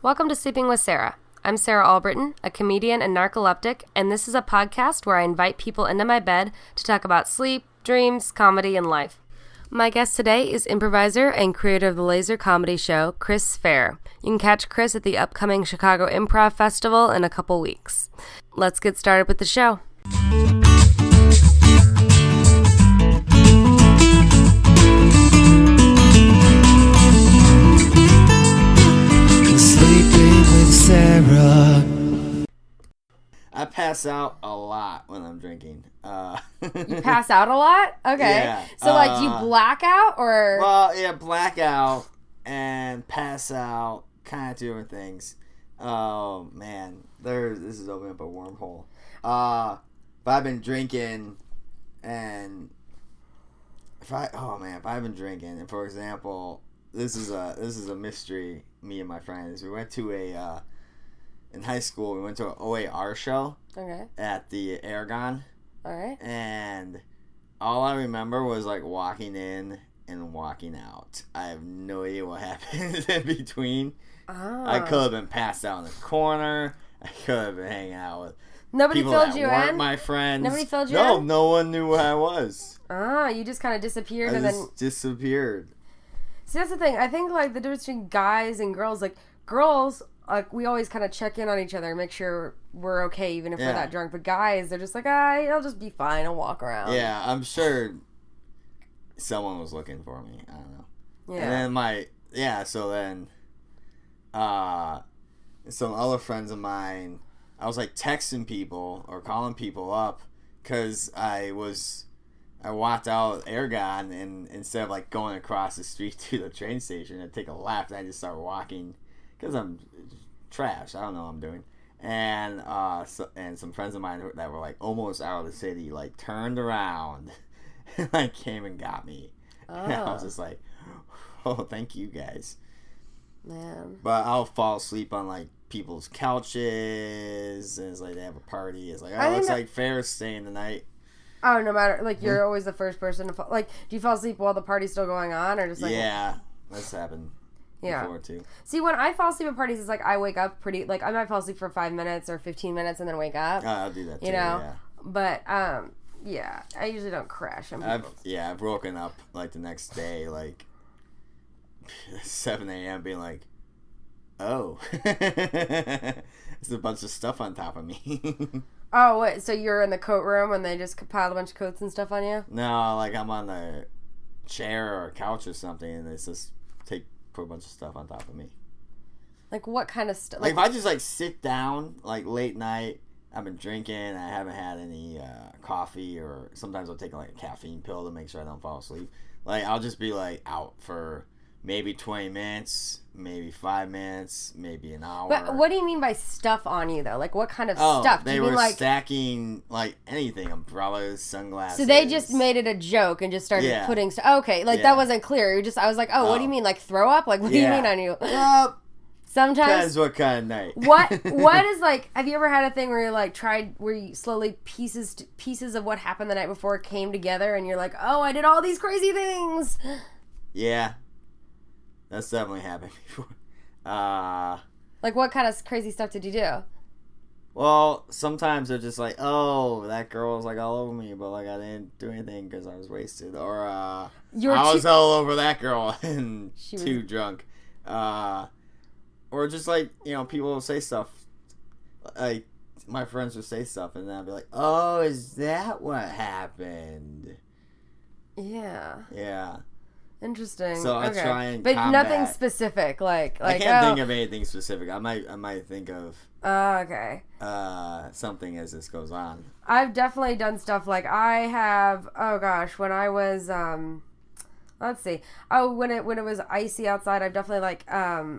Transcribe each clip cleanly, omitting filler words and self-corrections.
Welcome to Sleeping with Sarah. I'm Sarah Albritton, a comedian and narcoleptic, and this is a podcast where I invite people into my bed to talk about sleep, dreams, comedy, and life. My guest today is improviser and creator of the laser comedy show, Chris Fair. You can catch Chris at the upcoming Chicago Improv Festival in a couple weeks. Let's get started with the show. Sarah. I pass out a lot when I'm drinking. You pass out a lot? Okay. Yeah, so, do you black out or? Well, yeah, black out and pass out, kind of two different things. Oh, man. This is opening up a wormhole. But I've been drinking, and if I've been drinking, and for example, this is a mystery, me and my friends. We went to in high school, we went to an OAR show at the Aragon. All right. And all I remember was, walking in and walking out. I have no idea what happened in between. Oh. I could have been passed out in the corner. I could have been hanging out with Nobody people filled that you weren't in? my friends. Nobody filled you in? No, no one knew where I was. Ah, you just kind of disappeared I and just then... disappeared. See, that's the thing. I think, the difference between guys and girls, girls... we always kind of check in on each other and make sure we're okay, even if we're that drunk. But guys, they're just I'll just be fine. I'll walk around. Yeah, I'm sure someone was looking for me. I don't know. Yeah. And then some other friends of mine, I was texting people or calling people up because I walked out Aragon, and instead of going across the street to the train station, I'd take a left and I just start walking. Because I'm trash. I don't know what I'm doing. And and some friends of mine that were almost out of the city turned around and came and got me. Oh. And I was just oh, thank you guys. Man. But I'll fall asleep on people's couches, and it's they have a party. It's looks Fair's staying the night. Oh, no matter, you're always the first person to fall. Do you fall asleep while the party's still going on, or just Yeah, that's happened. Yeah. Before too. See, when I fall asleep at parties, it's I wake up pretty, I might fall asleep for 5 minutes or 15 minutes and then wake up. I'll do that too, yeah. But, yeah, I usually don't crash. I've woken up, the next day, 7 a.m. being oh. There's a bunch of stuff on top of me. Oh, what? So you're in the coat room and they just piled a bunch of coats and stuff on you? No, I'm on the chair or couch or something, and it's just put a bunch of stuff on top of me. What kind of stuff? If I just sit down late night, I've been drinking, I haven't had any coffee, or sometimes I'll take a caffeine pill to make sure I don't fall asleep. I'll just be out for maybe 20 minutes, maybe 5 minutes, maybe an hour. But what do you mean by stuff on you though? What kind of stuff? They were stacking anything, umbrellas, sunglasses. So they just made it a joke and just started putting stuff. Okay, that wasn't clear. I was what do you mean? Throw up? What do you mean on you? Sometimes depends what kind of night. What is have you ever had a thing where you're where you slowly pieces of what happened the night before came together and you're oh, I did all these crazy things? Yeah. That's definitely happened before. What kind of crazy stuff did you do? Well, sometimes they're just oh, that girl was all over me, but I didn't do anything because I was wasted. Or I was all over that girl and too drunk. Or just people will say stuff. My friends would say stuff, and then I'd be oh, is that what happened? Yeah. Yeah. Interesting. So I try and but combat. Nothing specific, I can't think of anything specific. I might think of okay. Something as this goes on. I've definitely done stuff I have. Oh gosh, when I was let's see. Oh, when it was icy outside, I've definitely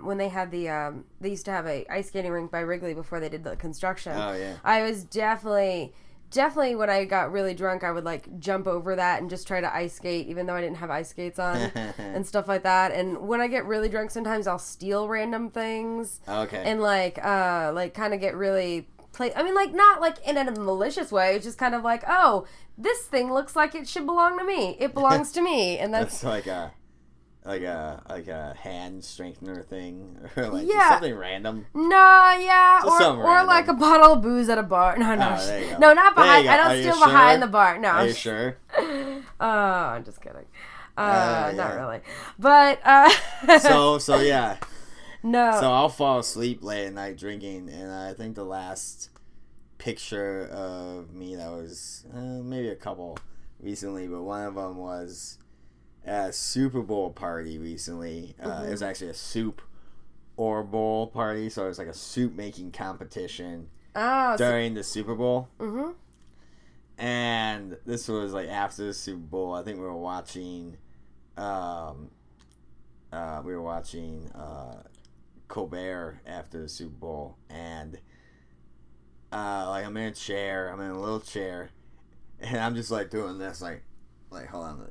when they had the they used to have a ice skating rink by Wrigley before they did the construction. Oh yeah. I was definitely when I got really drunk, I would jump over that and just try to ice skate, even though I didn't have ice skates on and stuff like that. And when I get really drunk, sometimes I'll steal random things. Okay. And kind of get really not in a malicious way. It's just kind of oh, this thing looks like it should belong to me. It belongs to me, and that's like a hand strengthener thing, or like Yeah. something random. No, yeah, Just something or like a random. bottle of booze at a bar. No, Oh, there you go. no, not There behind. you go. I don't Are you steal behind sure? the bar. No, Are you sure? Oh, I'm just kidding. Yeah. Not really, but So yeah. no. So I'll fall asleep late at night drinking, and I think the last picture of me that was maybe a couple recently, but one of them was at a Super Bowl party recently. It was actually a soup or bowl party, so it was like a soup making competition during the Super Bowl. Mm-hmm. And this was like after the Super Bowl. I think we were watching Colbert after the Super Bowl, and like I'm in a little chair, and I'm just like doing this, like hold on.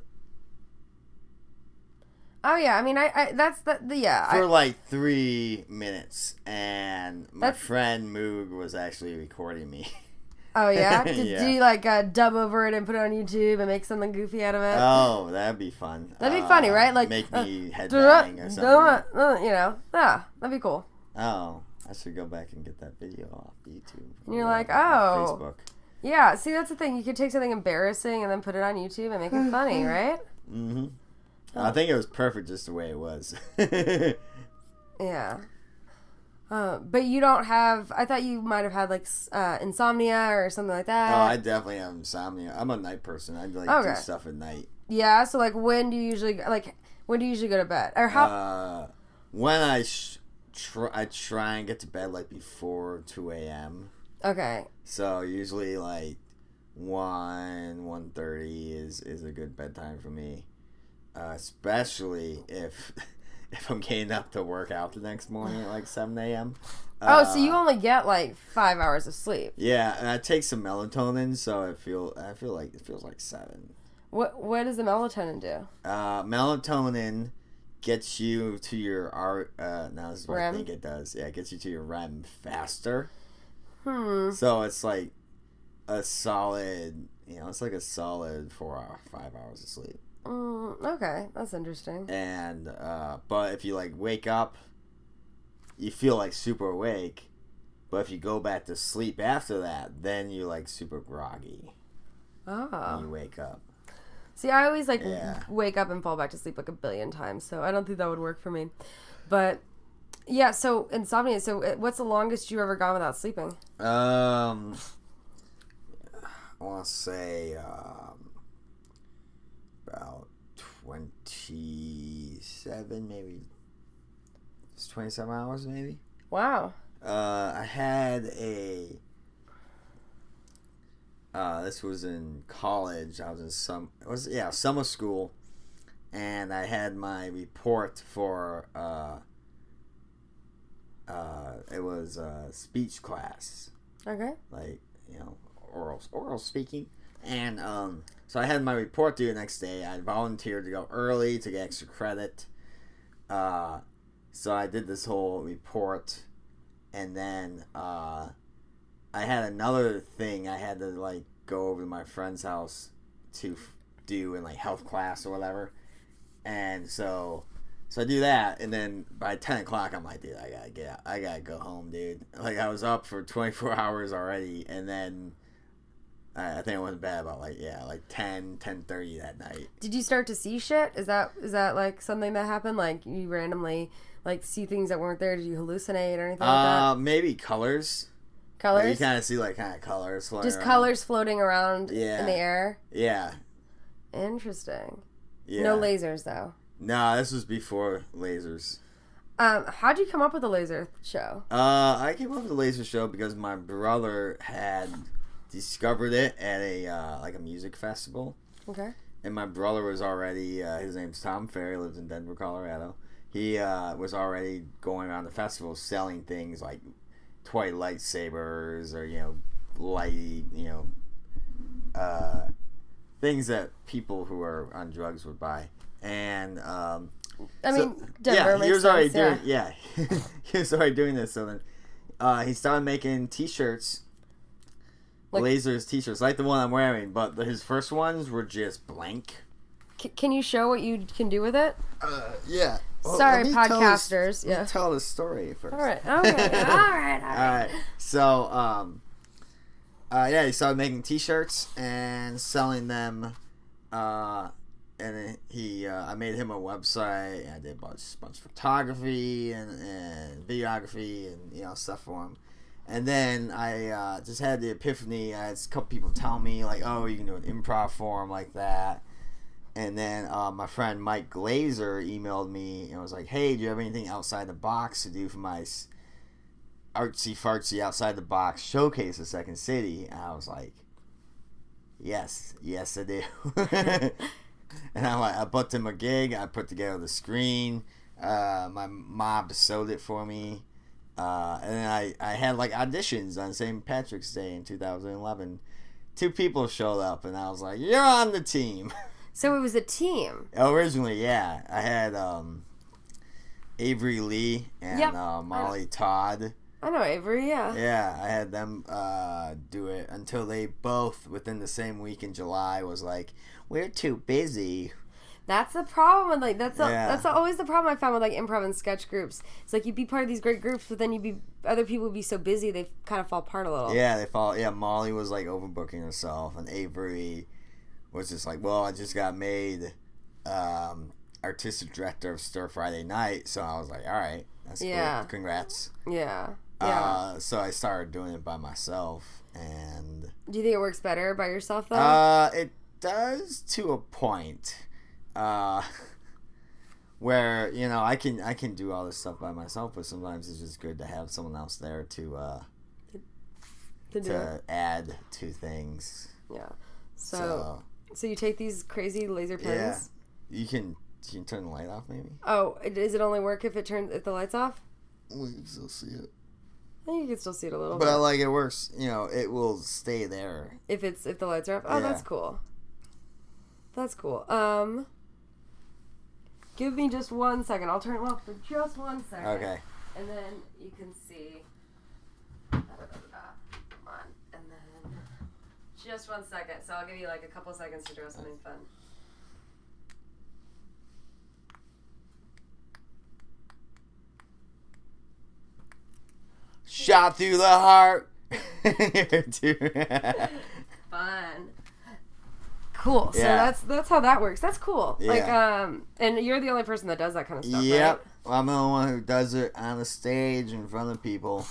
Oh yeah, I mean, I that's the yeah. For like 3 minutes, and my friend Moog was actually recording me. Oh yeah, did Yeah. you like dub over it and put it on YouTube and make something goofy out of it? Oh, that'd be fun. That'd be funny, right? Like make me headbang or something. Yeah, that'd be cool. Oh, I should go back and get that video off YouTube. And you're like, Facebook. Yeah, see, that's the thing. You could take something embarrassing and then put it on YouTube and make it funny, right? Mm-hmm. I think it was perfect just the way it was. Yeah. But you don't have... I thought you might have had, like, insomnia or something like that. Oh, I definitely have insomnia. I'm a night person. I do stuff at night. Yeah, so, like, when do you usually go to bed? Or how... When I try and get to bed, like, before 2 a.m. Okay. So, usually, like, 1:30 is a good bedtime for me. Especially if I'm getting up to work out the next morning at like 7 a.m. So you only get like 5 hours of sleep. Yeah, and I take some melatonin, so I feel like it feels like 7. What does the melatonin do? Melatonin gets you to your now this is what REM? I think it does. Yeah, it gets you to your REM faster. So it's like a solid, it's like a solid 5 hours of sleep. Okay, that's interesting. And but if you like wake up, you feel like super awake, but if you go back to sleep after that, then you're like super groggy when you wake up. See, I always wake up and fall back to sleep like a billion times, so I don't think that would work for me. But yeah, so insomnia. So what's the longest you ever gone without sleeping? I want to say about 27, maybe. It's 27 hours, maybe. Wow. I had this was in college. I was in summer school, and I had my report for it was a speech class. Okay. Like, oral speaking. And so I had my report due the next day. I volunteered to go early to get extra credit. So I did this whole report, and then I had another thing I had to like go over to my friend's house to do in like health class or whatever. And so I do that, and then by 10 o'clock I'm like, dude, I gotta go home, dude. Like, I was up for 24 hours already, and then I think I went to bed about like 10:30 that night. Did you start to see shit? Is that like something that happened? Like, you randomly like see things that weren't there? Did you hallucinate or anything like that? Maybe colors. Colors? Like, you kind of see like kind of colors floating just around. Colors floating around in the air? Yeah. Interesting. Yeah. No lasers though. No, this was before lasers. How'd you come up with the laser show? I came up with the laser show because my brother had discovered it at a music festival. Okay. And my brother was already his name's Tom Ferry, lives in Denver, Colorado. He was already going around the festival selling things like toy lightsabers or things that people who are on drugs would buy. And Denver makes he was already sense, doing he was already doing this. So then he started making T-shirts, lasers T-shirts, like the one I'm wearing. But his first ones were just blank Can you show what you can do with it? Yeah. Well, sorry, podcasters. Let me tell the story first. All right. Okay. All right. So, he started making T-shirts and selling them. And then I made him a website. And I did a bunch of photography and videography and stuff for him. And then I just had the epiphany. I had a couple people tell me like, "Oh, you can do an improv form like that." And then my friend Mike Glazer emailed me and was like, "Hey, do you have anything outside the box to do for my artsy fartsy outside the box showcase at Second City?" And I was like, yes I do. And I booked him a gig. I put together the screen. My mom sewed it for me. And then I had like auditions on St. Patrick's Day in 2011. 2 people showed up and I was like, "You're on the team." So it was a team. Originally, yeah. I had Avery Lee and Molly Todd. I know Avery, yeah. Yeah, I had them do it until they both, within the same week in July, was like, "We're too busy." That's the problem. Like that's always the problem I found with like improv and sketch groups. It's like you'd be part of these great groups, but then other people would be so busy they kind of fall apart a little. Yeah, they fall. Yeah, Molly was like overbooking herself, and Avery was just like, "Well, I just got made artistic director of Stir Friday Night," so I was like, "All right, that's cool. Congrats." Yeah. So I started doing it by myself, and do you think it works better by yourself though? It does to a point. Where I can do all this stuff by myself, but sometimes it's just good to have someone else there to add to things. Yeah. So you take these crazy laser pens. Yeah. You can turn the light off, maybe. Oh, does it only work if the light's off? Well, you can still see it. I think you can still see it a little bit. But like it works. It will stay there if the lights are off. Oh, yeah. That's cool. That's cool. Give me just 1 second. I'll turn it off for just 1 second. Okay. And then you can see. Come on. And then just 1 second. So I'll give you like a couple seconds to draw something fun. Shot through the heart. Fun. Cool. Yeah. So that's how that works. That's cool. Yeah. Like and you're the only person that does that kind of stuff, Yep. right? Well, I'm the only one who does it on the stage in front of people.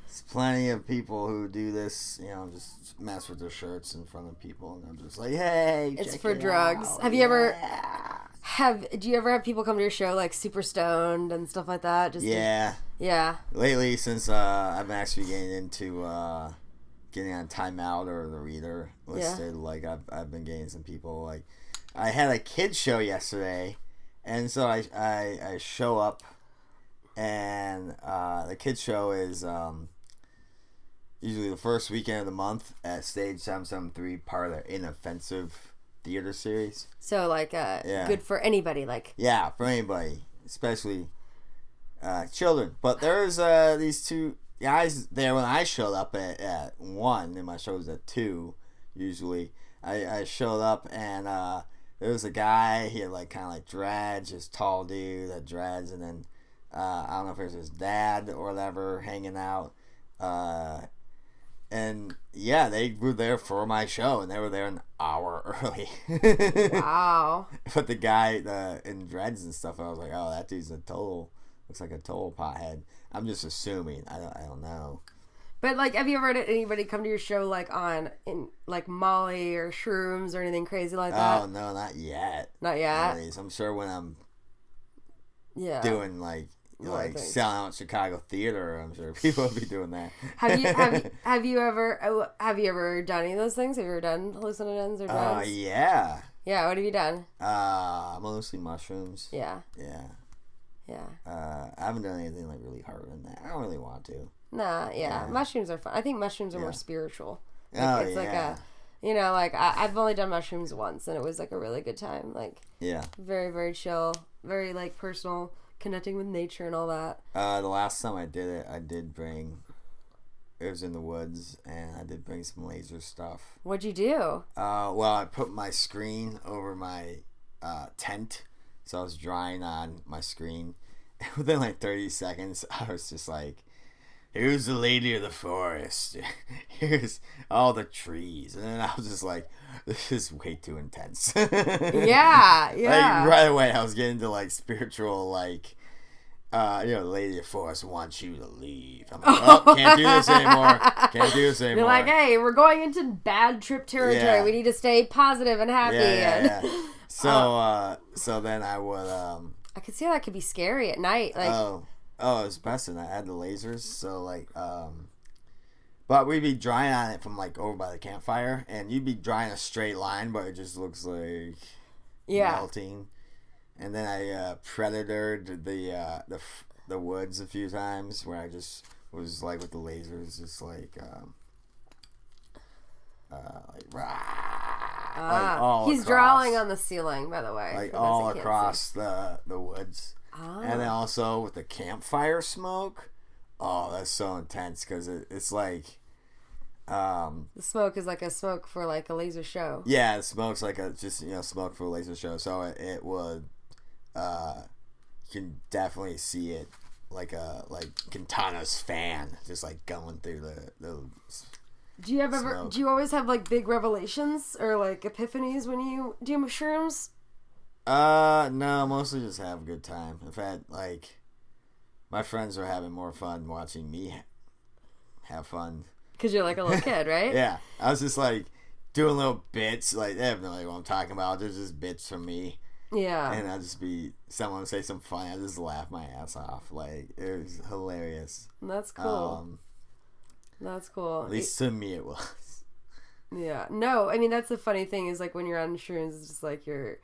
There's plenty of people who do this, just mess with their shirts in front of people, and I'm just like, "Hey, it's check for it drugs." out. Have you ever do you ever have people come to your show like super stoned and stuff like that? Yeah. Lately, since I've been actually getting into getting on Time Out or the Reader listed, like I've been getting some people. Like I had a kids show yesterday, and so I show up, and the kids show is usually the first weekend of the month at Stage 773, part of their Inoffensive theater series. So like good for anybody, like for anybody, especially children. But there's these 2 guys there when I showed up at 1, and my show was at 2 usually. I showed up, and there was a guy, he had like kind of like dreads, just tall dude that dreads, and then I don't know if it was his dad or whatever hanging out, and yeah, they were there for my show, and they were there an hour early. Wow. But the guy in dreads and stuff, I was like, "Oh, that dude's looks like a total pothead." I'm just assuming. I don't know. But like, have you ever had anybody come to your show like in Molly or shrooms or anything crazy like that? Oh no, not yet. Not yet. Anyways, I'm sure when I'm doing like selling out Chicago theater, I'm sure people will be doing that. Have you ever done any of those things? Have you ever done hallucinogens or drugs? Yeah. Yeah. What have you done? Mostly mushrooms. Yeah. Yeah. Yeah. I haven't done anything like really hard than that. I don't really want to. Nah, yeah. Mushrooms are fun. I think mushrooms are more spiritual. Like, it's like I've only done mushrooms once, and it was like a really good time. Like, very, very chill, very like personal, connecting with nature and all that. The last time I did it, it was in the woods, and I did bring some laser stuff. What'd you do? Well, I put my screen over my tent. So I was drawing on my screen. And within like 30 seconds, I was just like, here's the lady of the forest. Here's all the trees. And then I was just like, this is way too intense. Yeah. Like, right away, I was getting to like spiritual, like, the lady of the forest wants you to leave. I'm like, oh, can't do this anymore. Can't do this anymore. You're like, hey, we're going into bad trip territory. Yeah. We need to stay positive and happy. Yeah. So then I would. I could see how that could be scary at night. Like, it was best, and I had the lasers. So like, but we'd be drawing on it from like over by the campfire, and you'd be drawing a straight line, but it just looks like melting. And then I predatored the woods a few times, where I just was like with the lasers, just like he's drawing on the ceiling, by the way, like all across the woods. And then also with the campfire smoke. Oh, that's so intense because it's like the smoke is like a smoke for like a laser show. Yeah, the smoke's like smoke for a laser show. So it would you can definitely see it like Quintana's fan just like going through the Do you always have like big revelations or like epiphanies when you do mushrooms? No, mostly just have a good time. In fact, like my friends are having more fun watching me have fun. Cause you're like a little kid, right? Yeah, I was just like doing little bits. Like they have no idea what I'm talking about. There's just bits from me. Yeah. And I'll just be someone say something funny. I just laugh my ass off. Like it was hilarious. That's cool. That's cool. At least to me it was. Yeah. No, I mean that's the funny thing is like when you're on shrooms, it's just like I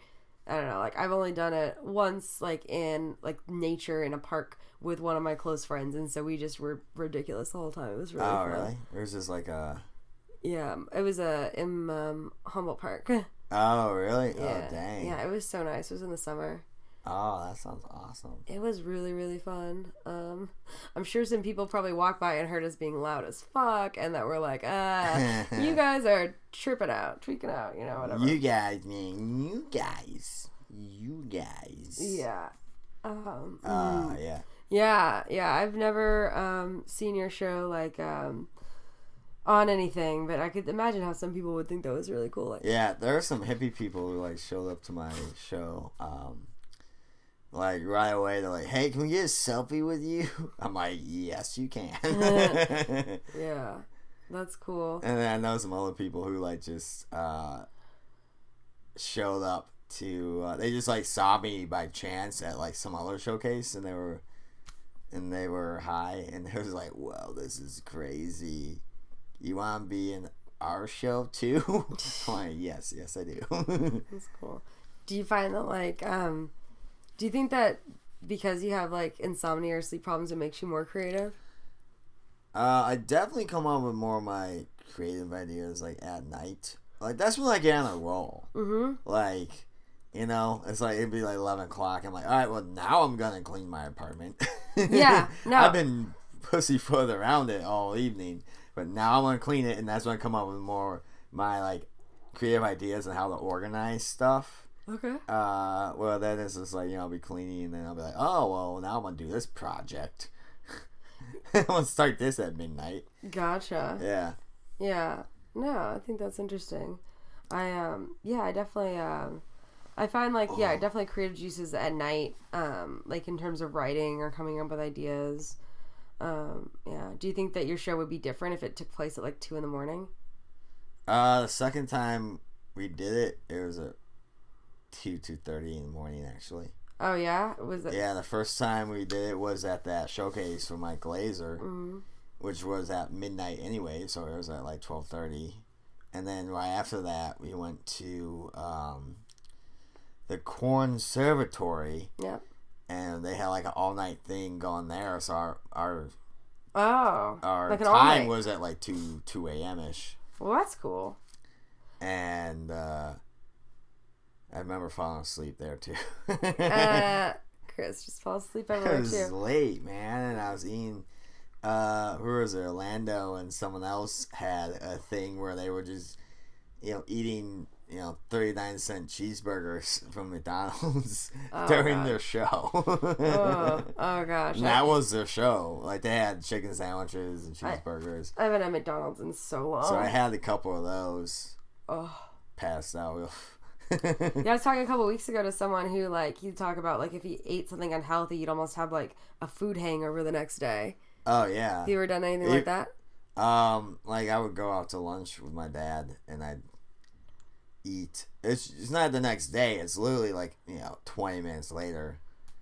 don't know, like I've only done it once like in like nature in a park with one of my close friends, and so we just were ridiculous the whole time. It was really fun. Oh, really? It was just like a... Yeah, it was in Humboldt Park. Oh, really? Yeah. Oh, dang. Yeah, it was so nice. It was in the summer. Oh, that sounds awesome. It was really, really fun. I'm sure some people probably walked by and heard us being loud as fuck, and that we're like, you guys are tweaking out, whatever. You guys, man. You guys. Yeah. Yeah. Yeah. I've never seen your show like on anything, but I could imagine how some people would think that was really cool. Like, yeah, there are some hippie people who like showed up to my show. Like right away, they're like, "Hey, can we get a selfie with you?" I'm like, "Yes, you can." Yeah, that's cool. And then I know some other people who like just showed up to. They just like saw me by chance at like some other showcase, and they were high, and they was like, "Wow, this is crazy. You want to be in our show too?" I'm like, yes, I do. That's cool. Do you find that like do you think that because you have like insomnia or sleep problems it makes you more creative? I definitely come up with more of my creative ideas like at night. Like that's when I get on a roll. Mm-hmm. Like, it's like it'd be like 11 o'clock. I'm like, all right, well now I'm gonna clean my apartment. Yeah, no. I've been pussyfoot around it all evening, but now I'm gonna clean it, and that's when I come up with more my like creative ideas and how to organize stuff. Okay. Well, then it's just like, I'll be cleaning, and then I'll be like, oh, well, now I'm going to do this project. I'm going to start this at midnight. Gotcha. Yeah. Yeah. No, I think that's interesting. I definitely, I find like, definitely creative juices at night, like in terms of writing or coming up with ideas. Yeah. Do you think that your show would be different if it took place at like 2 a.m? The second time we did it, it was at 2:30 in the morning, actually. Oh, yeah? Was it? Yeah, the first time we did it was at that showcase for Mike Glazer, which was at midnight anyway, so it was at like 12:30. And then right after that, we went to the Conservatory. Yep. And they had like an all-night thing going there, so our like time was at like 2 a.m.-ish. Well, that's cool. And I remember falling asleep there too. Chris just fall asleep everywhere too. It was late, man, and I was eating. Who was it? Orlando and someone else had a thing where they were just, eating 39-cent cheeseburgers from McDonald's during their show. oh gosh. And that was their show. Like, they had chicken sandwiches and cheeseburgers. I haven't had McDonald's in so long. So I had a couple of those. Oh. Passed out. Yeah, I was talking a couple weeks ago to someone who, like, he'd talk about, like, if he ate something unhealthy, you'd almost have, like, a food hangover the next day. Oh, yeah. Have you ever done anything like that? Like, I would go out to lunch with my dad, and I'd eat. It's not the next day. It's literally, like, 20 minutes later.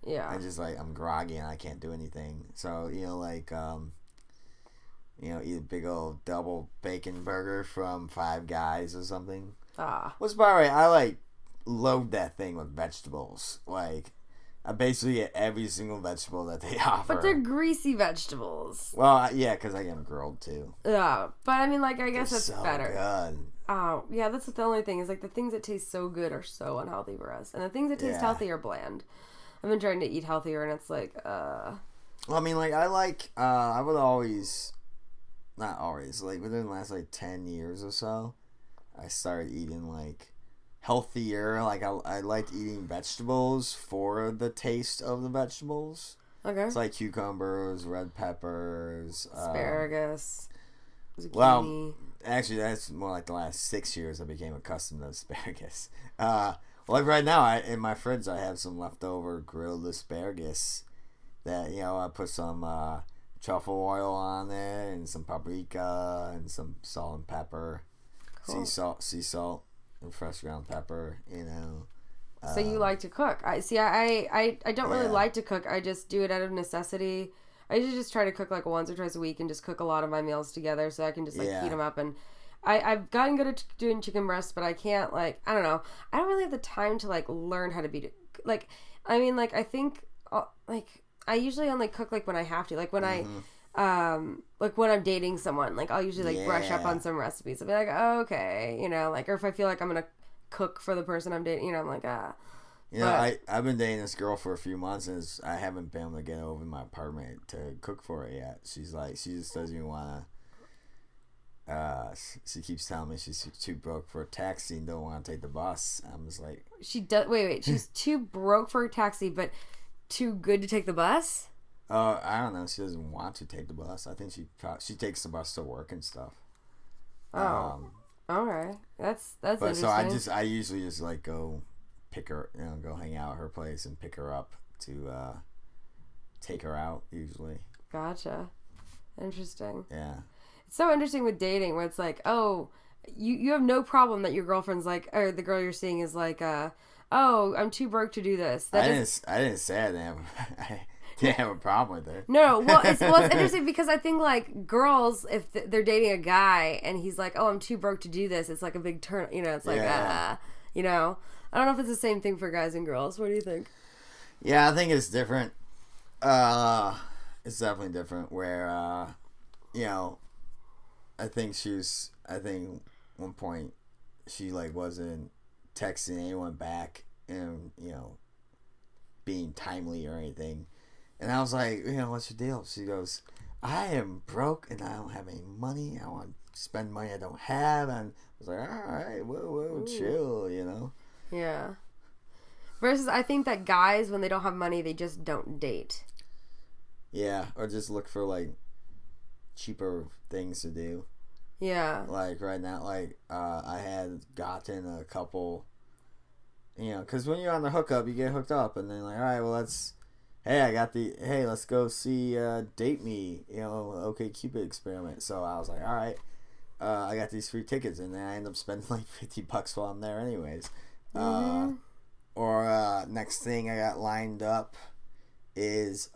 Yeah. I just, like, I'm groggy, and I can't do anything. So, like, eat a big old double bacon burger from Five Guys or something. What's about right? I like load that thing with vegetables. Like, I basically get every single vegetable that they offer. But they're greasy vegetables. Well, yeah, because I get them grilled too. Yeah, but I mean, like, I guess that's so better. Good. Oh, yeah, that's the only thing is, like, the things that taste so good are so unhealthy for us, and the things that taste healthy are bland. I've been trying to eat healthier, and it's like, Well, I mean, like, I would always, not always, like, within the last, like, 10 years or so, I started eating, like, healthier. Like, I liked eating vegetables for the taste of the vegetables. Okay. It's like cucumbers, red peppers. Asparagus. Zucchini. Well, actually, that's more like the last 6 years I became accustomed to asparagus. Like, right now, in my fridge, I have some leftover grilled asparagus that, I put some truffle oil on it and some paprika and some salt and pepper. Cool. Sea salt, and fresh ground pepper. So you like to cook? I don't really like to cook. I just do it out of necessity. I usually just try to cook like once or twice a week and just cook a lot of my meals together so I can just heat them up. And I've gotten good at doing chicken breasts, but I can't I don't know. I don't really have the time to like learn how to be I think I usually only cook like when I have to, like when like when I'm dating someone, like I'll usually brush up on some recipes. I'll be like, oh, okay, or if I feel like I'm gonna cook for the person I'm dating, I'm like, I've been dating this girl for a few months, and I haven't been able to get over my apartment to cook for her yet. She's like, she just doesn't even want to. She keeps telling me she's too broke for a taxi and don't want to take the bus. I'm just like, she does. Wait, she's too broke for a taxi, but too good to take the bus. I don't know. She doesn't want to take the bus. I think she takes the bus to work and stuff. Oh, okay. That's but interesting. So I usually just like go pick her, go hang out at her place and pick her up to take her out usually. Gotcha. Interesting. Yeah. It's so interesting with dating where it's like, oh, you have no problem that your girlfriend's like, or the girl you're seeing is like, oh, I'm too broke to do this. I didn't say I didn't have a problem with it. No, well, it's interesting because I think like girls, if they're dating a guy and he's like, oh, I'm too broke to do this, it's like a big turn. It's like, I don't know if it's the same thing for guys and girls. What do you think? Yeah, I think it's different. It's definitely different. Where I think one point she like wasn't texting anyone back and being timely or anything. And I was like, what's your deal? She goes, I am broke and I don't have any money. I want to spend money I don't have. And I was like, all right, whoa, chill, Yeah. Versus, I think that guys, when they don't have money, they just don't date. Yeah, or just look for, like, cheaper things to do. Yeah. Like, right now, like, I had gotten a couple, because when you're on the hookup, you get hooked up. And then, like, all right, well, let's go see Date Me, OkCupid experiment. So I was like, all right, I got these free tickets, and then I end up spending like $50 while I'm there anyways. Or next thing I got lined up is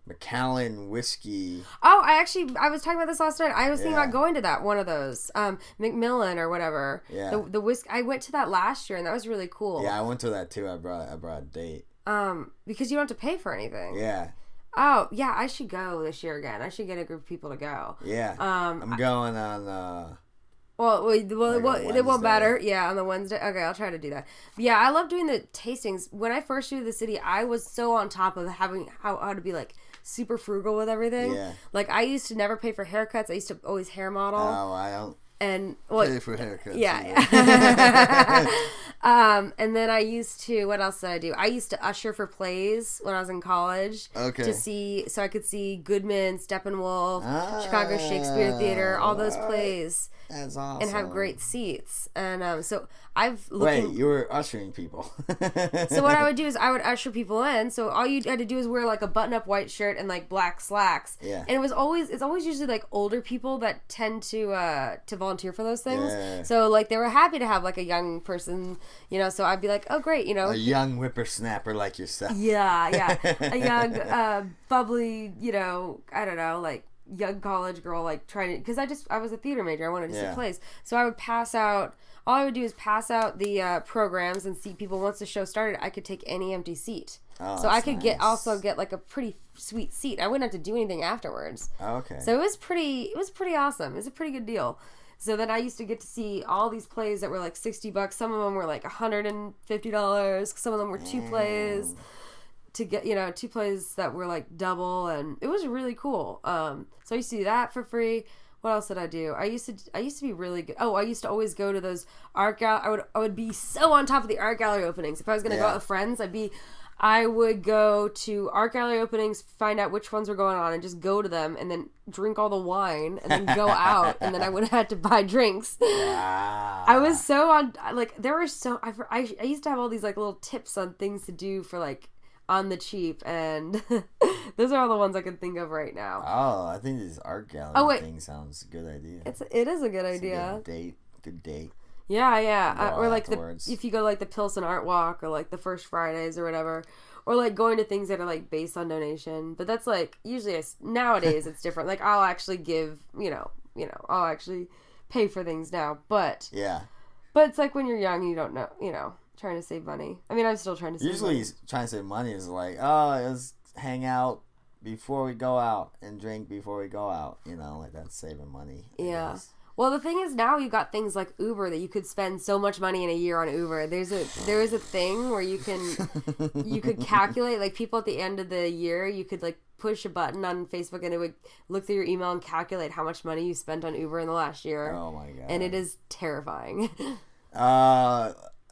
Macallan whiskey. Oh, I was talking about this last night. I was thinking about going to that one of those, Macmillan or whatever. Yeah. The whiskey. I went to that last year, and that was really cool. Yeah, I went to that too. I brought a date. Because you don't have to pay for anything. Yeah. Oh, yeah, I should go this year again. I should get a group of people to go. Yeah. I'm going on, it won't matter. Yeah, on the Wednesday. Okay, I'll try to do that. But yeah, I love doing the tastings. When I first moved to the city, I was so on top of having how to be like super frugal with everything. Yeah. Like I used to never pay for haircuts. I used to always hair model. Oh, I don't. And pay for haircuts. Yeah. And then I used to, what else did I do? I used to usher for plays when I was in college. Okay. So I could see Goodman, Steppenwolf, Chicago Shakespeare Theater, all those plays. That's awesome. And have great seats. And so I've Wait, you were ushering people. So what I would do is I would usher people in. So all you had to do is wear like a button-up white shirt and like black slacks. Yeah. And it's always usually like older people that tend to volunteer for those things. Yeah. So like they were happy to have like a young person, so I'd be like, oh great, A young whippersnapper like yourself. Yeah. A young, bubbly, I don't know, like young college girl, like trying to, because I was a theater major. I wanted to see plays. So I would all I would do is pass out the programs and seat people. Once the show started, I could take any empty seat. Oh, so I could nice. get like a pretty sweet seat. I wouldn't have to do anything afterwards. Okay. So it was pretty awesome. It was a pretty good deal. So then I used to get to see all these plays that were like $60. Some of them were like $150. Some of them were two plays. To get, two plays that were like double, and it was really cool. So I used to do that for free. What else did I do? I used to be really good. Oh, I used to always go to those art gallery. I would be so on top of the art gallery openings. If I was going to go out with friends, I would go to art gallery openings, find out which ones were going on, and just go to them, and then drink all the wine, and then go out, and then I would have had to buy drinks. I was so on, like, I used to have all these like little tips on things to do for like on the cheap, and those are all the ones I can think of right now. Oh, I think this art gallery thing sounds a good idea. It is a good idea. Good date. Yeah. Or like if you go to like the Pilsen Art Walk or like the First Fridays or whatever, or like going to things that are like based on donation. But that's like usually nowadays it's different. Like I'll actually give, I'll actually pay for things now. But it's like when you're young, you don't know, trying to save money. I mean, I'm still trying to save money. Usually trying to save money is like, let's hang out before we go out and drink before we go out. Like that's saving money. Yeah. Well, the thing is now you've got things like Uber that you could spend so much money in a year on Uber. There is a thing where you could calculate, like people at the end of the year, you could like push a button on Facebook and it would look through your email and calculate how much money you spent on Uber in the last year. Oh my God. And it is terrifying.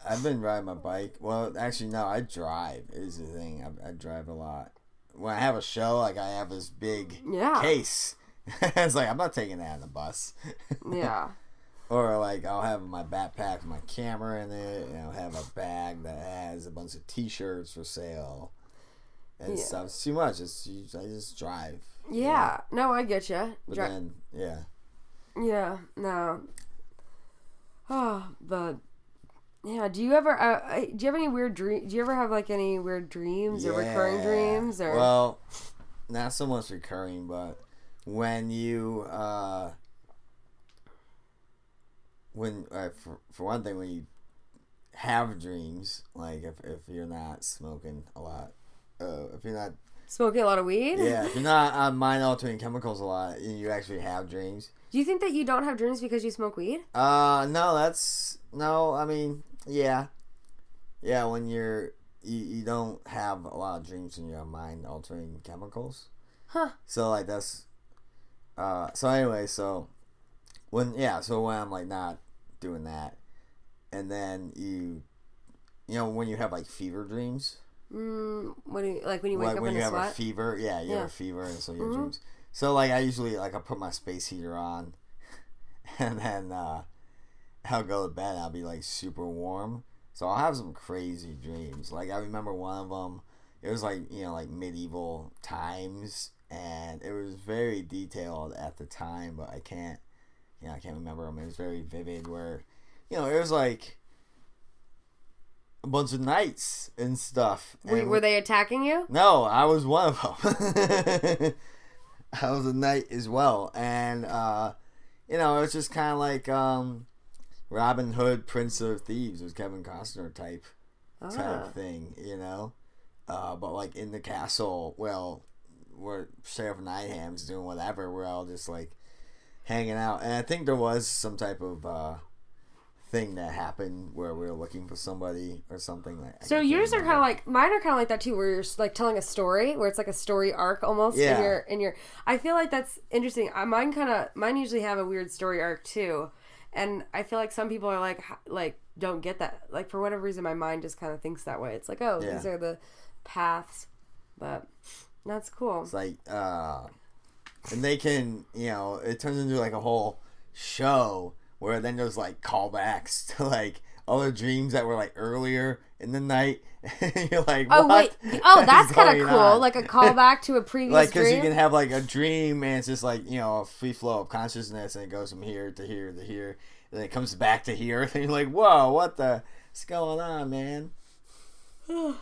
I've been riding my bike. Well, actually, no, I drive is the thing. I drive a lot. When I have a show, like I have this big case. It's like, I'm not taking that on the bus. Yeah. Or like I'll have my backpack with my camera in it, and I'll have a bag that has a bunch of t-shirts for sale and stuff. It's too much. I just drive. Yeah. No, I get you. But then, Yeah. No. Oh, but... Yeah, do you have any weird dreams? Do you ever have like any weird dreams or recurring dreams? Or well, not so much recurring, but when you for one thing, when you have dreams, like if you're not smoking a lot, if you're not smoking a lot of weed, if you're not on mind altering chemicals a lot, and you actually have dreams. Do you think that you don't have dreams because you smoke weed? No. I mean, yeah. When you don't have a lot of dreams when you're on mind altering chemicals. Huh. So like that's. So when I'm like not doing that, and then when you have like fever dreams. What do you like when you wake up when in you a have sweat? a fever? Yeah, you have a fever, and so you have dreams. So like I usually I put my space heater on, and then I'll go to bed. I'll be like super warm. So I'll have some crazy dreams. Like I remember one of them. It was like like medieval times, and it was very detailed at the time. But I can't remember them. It was very vivid. Where it was like a bunch of knights and stuff. Were they attacking you? No, I was one of them. I was a knight as well, and it was just kind of like Robin Hood, Prince of Thieves. It was Kevin Costner type thing, but like in the castle, well, where Sheriff Nottingham's doing whatever, we're all just like hanging out, and I think there was some type of thing that happened where we were looking for somebody or something. So yours are kind of like, mine are kind of like that too, where you're like telling a story, where it's like a story arc almost. In your. I feel like that's interesting. Mine usually have a weird story arc too, And I feel like some people are like don't get that. Like for whatever reason, my mind just kind of thinks that way. It's like, oh, these are the paths, but that's cool. It's like, and they can, it turns into like a whole show where then there's like callbacks to like other dreams that were like earlier in the night. You're like, what? Oh wait, that's kind of cool. Like a callback to a previous like, because dream. you can have like a dream and it's just like a free flow of consciousness and it goes from here to here to here, and then it comes back to here, and you're like, whoa, what's going on, man? I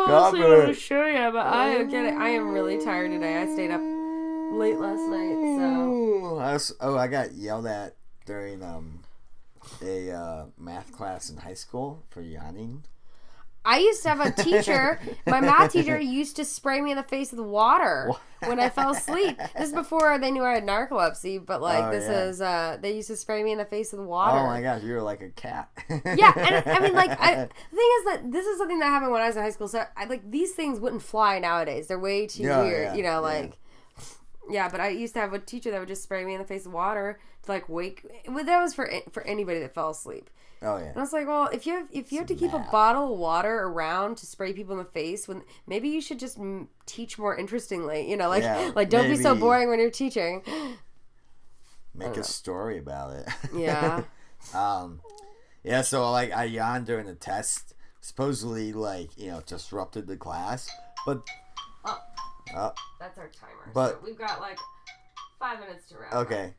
have a to show you, but I get it. I am really tired today. I stayed up late last night, so. I got yelled at during a math class in high school for yawning. I used to have a teacher. My math teacher used to spray me in the face with water when I fell asleep. This is before they knew I had narcolepsy, but is they used to spray me in the face with water. Oh my gosh, you were like a cat. Yeah, and I mean, the thing is that this is something that happened when I was in high school. So these things wouldn't fly nowadays. They're way too weird, Yeah, but I used to have a teacher that would just spray me in the face with water to wake. Well, that was for anybody that fell asleep. Oh yeah. And I was like, well, if you have to keep a bottle of water around to spray people in the face, maybe you should just teach more interestingly. Don't be so boring when you're teaching. Make a story about it. Yeah. Yeah. So I yawned during the test, supposedly disrupted the class, but. That's our timer. But so we've got 5 minutes to wrap. Okay.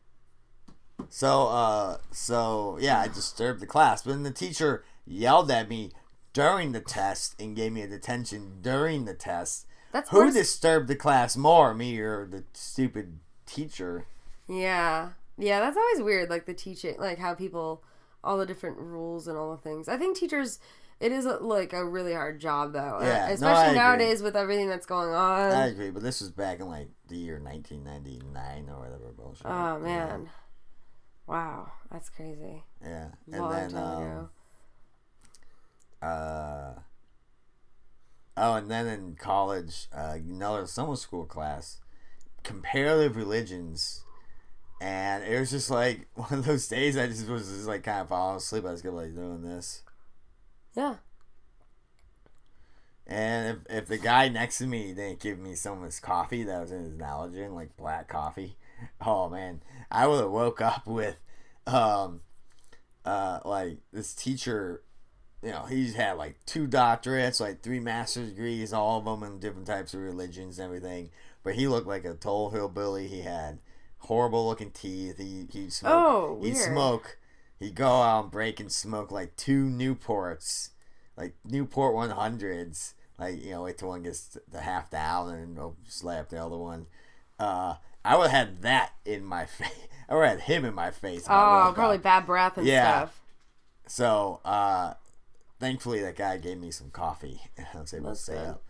So yeah, I disturbed the class, but then the teacher yelled at me during the test and gave me a detention during the test. Who disturbed the class more, me or the stupid teacher? Yeah, that's always weird. The teaching, how people, all the different rules and all the things. I think teachers. It is a really hard job, though. Yeah, especially nowadays with everything that's going on. I agree, but this was back in the year 1999 or whatever bullshit. Oh man, wow, that's crazy. Yeah, and then and then in college, another summer school class, comparative religions, and it was just one of those days I just was just kind of falling asleep. I was doing this. Yeah. And if the guy next to me didn't give me some of his coffee that was in his Nalgene, black coffee, oh man, I would have woke up with, this teacher, he's had 2 doctorates, 3 master's degrees, all of them in different types of religions and everything. But he looked like a total hillbilly. He had horrible looking teeth. He'd smoke. Oh, weird. He'd smoke. He'd go out and break and smoke 2 Newports, Newport 100s. Wait till one gets to half down and slap the other one. I would have had that in my face. I would have had him in my face. Oh, probably bad breath and stuff. So, thankfully that guy gave me some coffee and I was able to stay up.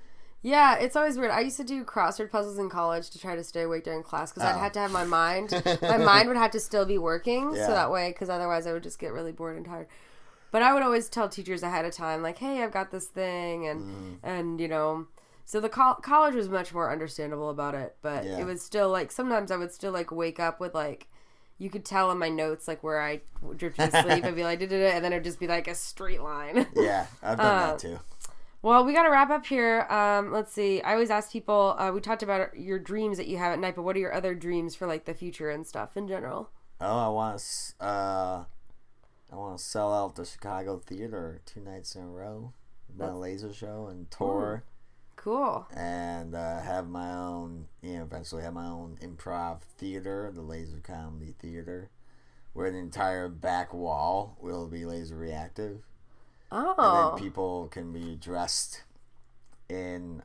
Yeah, it's always weird. I used to do crossword puzzles in college to try to stay awake during class because I'd have to have my mind would have to still be working, so that way, because otherwise I would just get really bored and tired. But I would always tell teachers ahead of time, hey, I've got this thing, and so the college was much more understandable about it, but it was still, sometimes I would still, wake up with, you could tell in my notes, where I drifted to sleep, I'd be like, and then it'd just be, a straight line. Yeah, I've done that, too. Well, we got to wrap up here. Let's see. I always ask people, we talked about your dreams that you have at night, but what are your other dreams for the future and stuff in general? Oh, I want to sell out the Chicago theater 2 nights in a row, run a laser show and tour. Cool. And have my own, eventually have my own improv theater, the Laser Comedy Theater, where the entire back wall will be laser reactive. Oh. And then people can be dressed in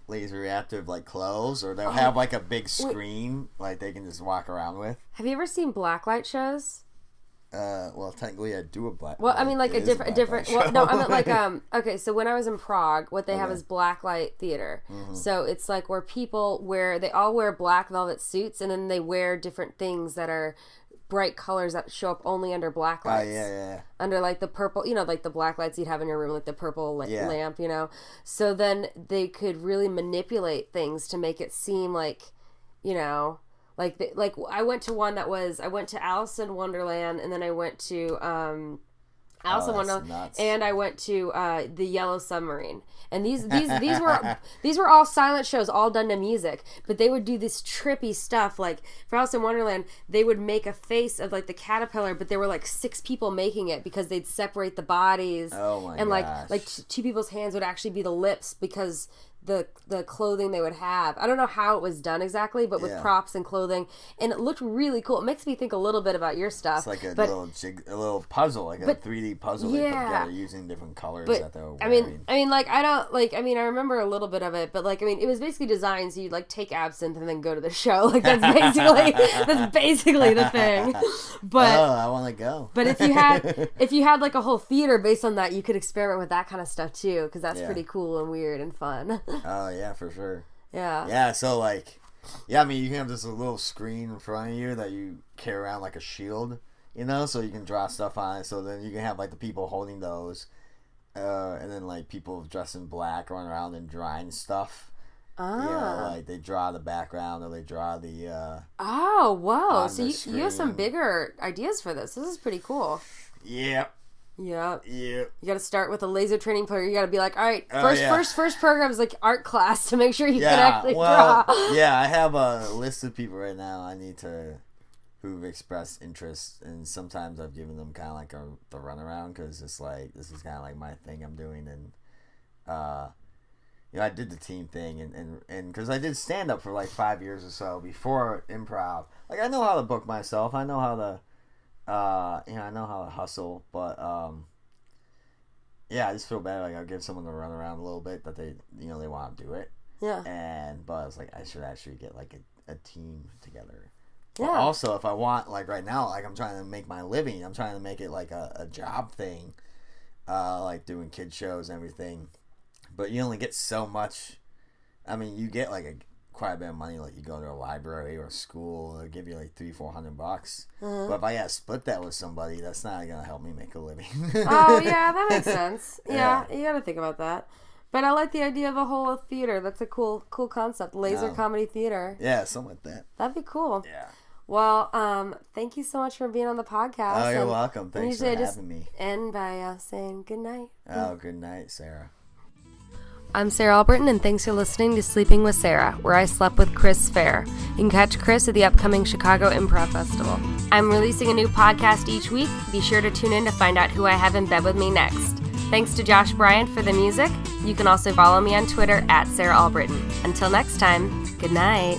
laser reactive clothes, or they'll have a big screen they can just walk around with. Have you ever seen blacklight shows? Well, technically I do a black. Well, I mean a different. Well, no, I meant okay. So when I was in Prague, what they have is blacklight theater. Mm-hmm. So it's where people they all wear black velvet suits, and then they wear different things that are bright colors that show up only under black lights. Yeah. Under the purple, the black lights you'd have in your room, the purple lamp, So then they could really manipulate things to make it seem Like I went to one I went to Alice in Wonderland, and then I went to Alice in Wonderland, nuts. and I went to the Yellow Submarine. And these were all silent shows, all done to music. But they would do this trippy stuff. Like for Alice in Wonderland, they would make a face of like the caterpillar, but there were like 6 people making it because they'd separate the bodies. Oh my and gosh. like 2 people's hands would actually be the lips because the clothing they would have. I don't know how it was done exactly, but with props and clothing, and it looked really cool. It makes me think a little bit about your stuff. It's like a little puzzle, like a 3D puzzle they put together using different colors that they were wearing. I remember a little bit of it, but like, I mean, it was basically designed so you'd like take absinthe and then go to the show. Like that's basically the thing. But I want to go. But if you had like a whole theater based on that, you could experiment with that kind of stuff too, because that's pretty cool and weird and fun. Oh yeah, for sure. Yeah. Yeah, so like, I mean, you can have this little screen in front of you that you carry around like a shield, you know, so you can draw stuff on it. So then you can have like the people holding those, and then like people dressed in black running around and drawing stuff. Ah. Yeah, like they draw the background or they draw the. Oh whoa! So you have some bigger ideas for this. This is pretty cool. Yeah. Yeah. Yeah. You got to start with a laser training player. You got to be like, all right, first program is like art class to make sure you can actually draw. Yeah, I have a list of people right now who've expressed interest, and sometimes I've given them kind of like the runaround because it's like this is kind of like my thing I'm doing, and I did the team thing, and because I did stand up for like 5 years or so before improv. Like I know how to book myself. I know how to. I know how to hustle, but I just feel bad. Like I'll give someone to run around a little bit that they want to do it. Yeah. But I was like, I should actually get like a team together. Yeah. But also, if I want, like right now, like I'm trying to make my living. I'm trying to make it like a job thing, like doing kid shows and everything. But you only get so much. I mean, you get like quite a bit of money, like you go to a library or a school, they'll give you like $300-400. But if I gotta split that with somebody, that's not gonna help me make a living. Oh yeah, that makes sense. Yeah, you gotta think about that. But I like the idea of a whole theater. That's a cool concept. Laser comedy theater. Yeah, something like that. That'd be cool. Yeah. Well, thank you so much for being on the podcast. Oh, you're welcome. Thanks for having me. End by saying good night. Oh, good night, Sarah. I'm Sarah Albritton, and thanks for listening to Sleeping with Sarah, where I slept with Chris Fair. You can catch Chris at the upcoming Chicago Improv Festival. I'm releasing a new podcast each week. Be sure to tune in to find out who I have in bed with me next. Thanks to Josh Bryant for the music. You can also follow me on Twitter at Sarah Albritton. Until next time, good night.